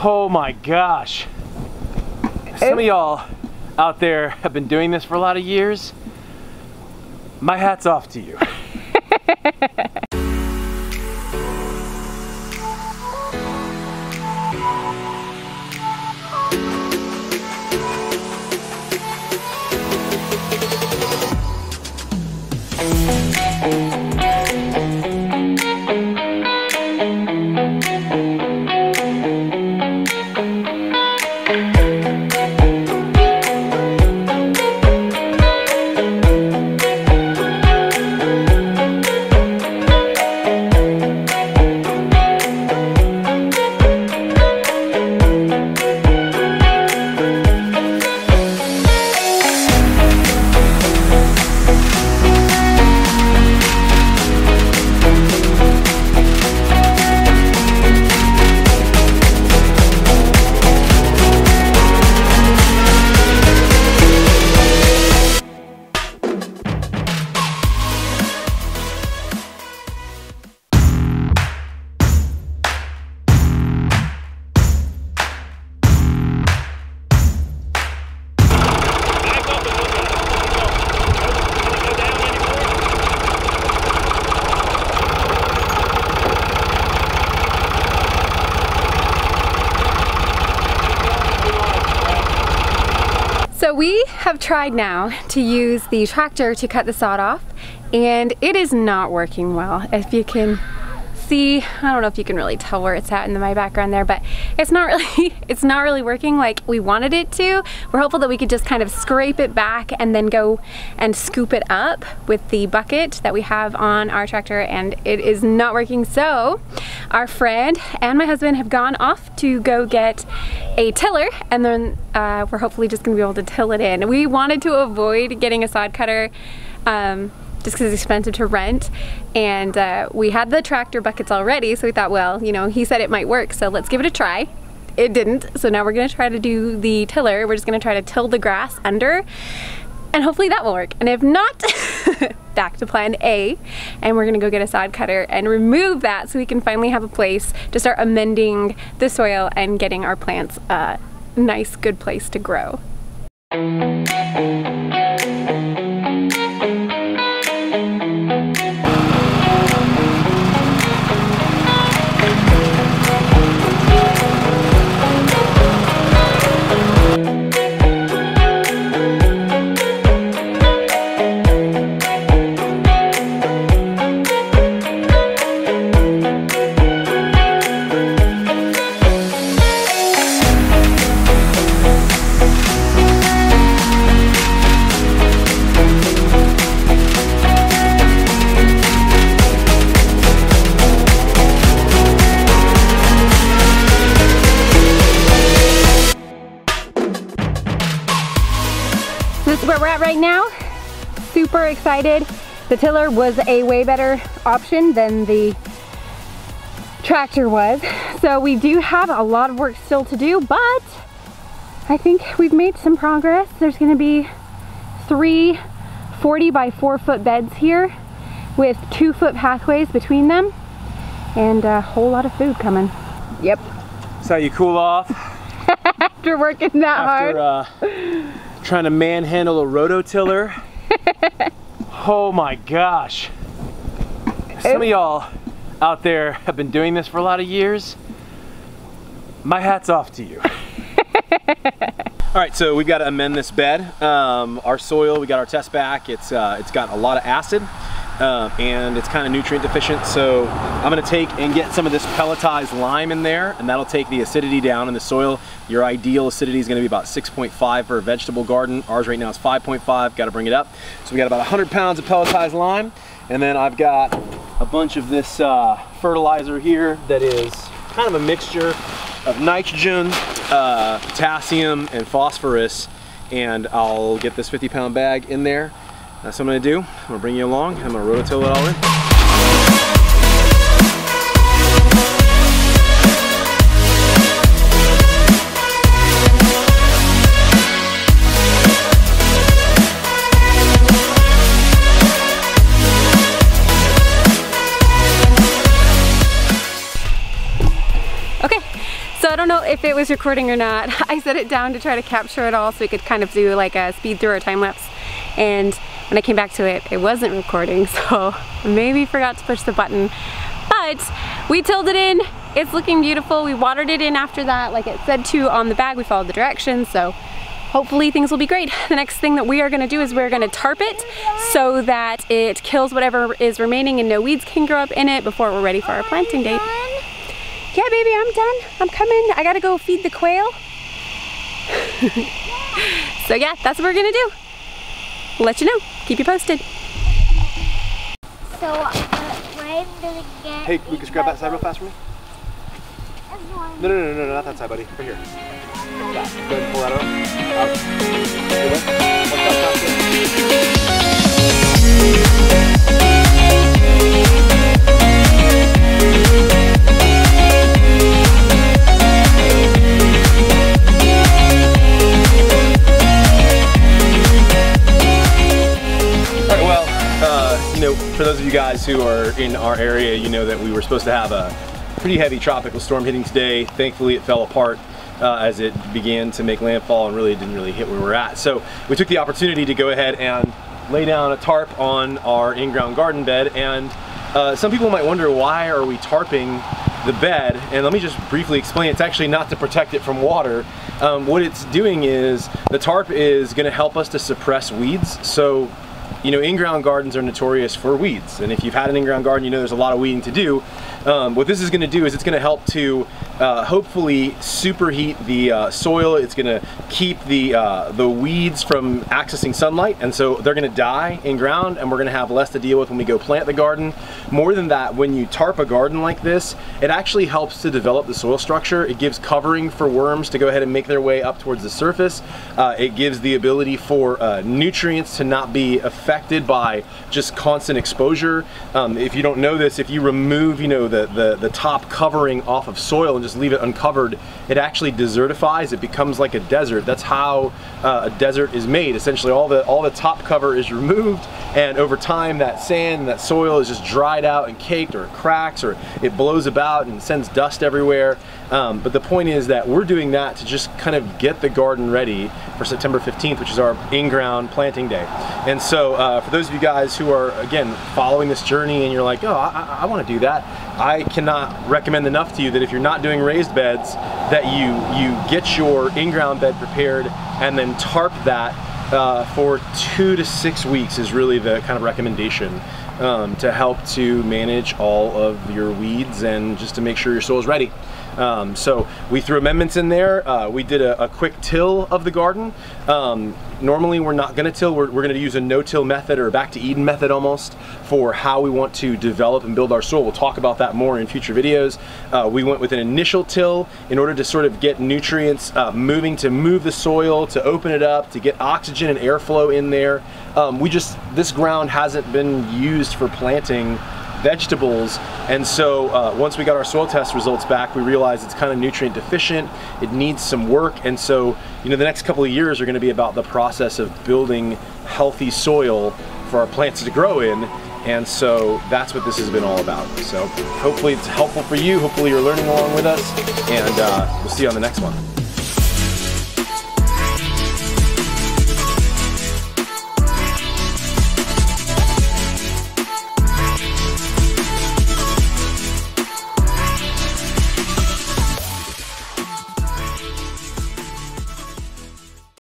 Oh my gosh. Some of y'all out there have been doing this for a lot of years. My hat's off to you. So we have tried now to use the tractor to cut the sod off, and it is not working well. If you can see, I don't know if you can really tell where it's at in my background there, but it's not really working like we wanted it to. We're hopeful that we could just kind of scrape it back and then go and scoop it up with the bucket that we have on our tractor, and it is not working. So our friend and my husband have gone off to go get a tiller, and then we're hopefully just gonna be able to till it in. We wanted to avoid getting a sod cutter just because it's expensive to rent, and we had the tractor buckets already, so we thought, well, you know, he said it might work, so let's give it a try. It didn't, so now we're gonna try to do the tiller. We're just gonna try to till the grass under, and hopefully that will work. And if not, back to plan A, and we're gonna go get a sod cutter and remove that so we can finally have a place to start amending the soil and getting our plants a nice, good place to grow. This is where we're at right now. Super excited. The tiller was a way better option than the tractor was. So we do have a lot of work still to do, but I think we've made some progress. There's gonna be 3 40 by 4 foot beds here with 2 foot pathways between them, and a whole lot of food coming. Yep. That's how you cool off. After working that hard. Trying to manhandle a rototiller. Oh my gosh. Some of y'all out there have been doing this for a lot of years. My hat's off to you. All right, so we've got to amend this bed. Our soil, we got our test back. It's got a lot of acid and it's kind of nutrient deficient. So I'm gonna take and get some of this pelletized lime in there, and that'll take the acidity down in the soil. Your ideal acidity is gonna be about 6.5 for a vegetable garden. Ours right now is 5.5, gotta bring it up. So we got about 100 pounds of pelletized lime. And then I've got a bunch of this fertilizer here that is kind of a mixture of nitrogen, potassium, and phosphorus. And I'll get this 50-pound bag in there. That's what I'm gonna do. I'm gonna bring you along. I'm gonna rototill it all in. if it was recording or not. I set it down to try to capture it all so we could kind of do like a speed through or time lapse. And when I came back to it, it wasn't recording, so maybe forgot to push the button. But we tilled it in. It's looking beautiful. We watered it in after that, like it said to on the bag. We followed the directions, so hopefully things will be great. The next thing that we are gonna do is we're gonna tarp it so that it kills whatever is remaining and no weeds can grow up in it before we're ready for our planting date. Yeah, baby, I'm done. I'm coming. I gotta go feed the quail. So yeah, that's what we're gonna do. We'll let you know. Keep you posted. So, when does it get... Hey, Lucas, grab that side real fast for me. No, not that side, buddy. Right here. Go ahead and pull that out. For those of you guys who are in our area, you know that we were supposed to have a pretty heavy tropical storm hitting today. Thankfully it fell apart as it began to make landfall and really didn't hit where we're at. So we took the opportunity to go ahead and lay down a tarp on our in-ground garden bed. And some people might wonder, why are we tarping the bed? And let me just briefly explain. It's actually not to protect it from water. What it's doing is the tarp is going to help us to suppress weeds. So you know, in-ground gardens are notorious for weeds, and if you've had an in-ground garden, you know there's a lot of weeding to do. What this is going to do is it's going to help to hopefully superheat the soil. It's going to keep the weeds from accessing sunlight, and so they're going to die in ground, and we're going to have less to deal with when we go plant the garden. More than that, when you tarp a garden like this, it actually helps to develop the soil structure. It gives covering for worms to go ahead and make their way up towards the surface. It gives the ability for nutrients to not be affected by just constant exposure. If you don't know this, if you remove, you know, the top covering off of soil and just leave it uncovered, it actually desertifies. It becomes like a desert. That's how a desert is made. Essentially, all the top cover is removed, and over time, that sand and that soil is just dried out and caked, or it cracks, or it blows about and sends dust everywhere. But the point is that we're doing that to just kind of get the garden ready for September 15th, which is our in-ground planting day. And so for those of you guys who are, again, following this journey and you're like, oh, I want to do that, I cannot recommend enough to you that if you're not doing raised beds, that you get your in-ground bed prepared and then tarp that for 2 to 6 weeks is really the kind of recommendation to help to manage all of your weeds and just to make sure your soil is ready. So we threw amendments in there. We did a quick till of the garden. Normally we're not going to till, we're going to use a no-till method, or a back to Eden method almost, for how we want to develop and build our soil. We'll talk about that more in future videos. We went with an initial till in order to sort of get nutrients moving, to move the soil, to open it up, to get oxygen and airflow in there. This ground hasn't been used for planting vegetables, and so once we got our soil test results back, we realized it's kind of nutrient deficient. It needs some work, and so, you know, the next couple of years are going to be about the process of building healthy soil for our plants to grow in, and so that's what this has been all about. So hopefully it's helpful for you. Hopefully you're learning along with us, and we'll see you on the next one.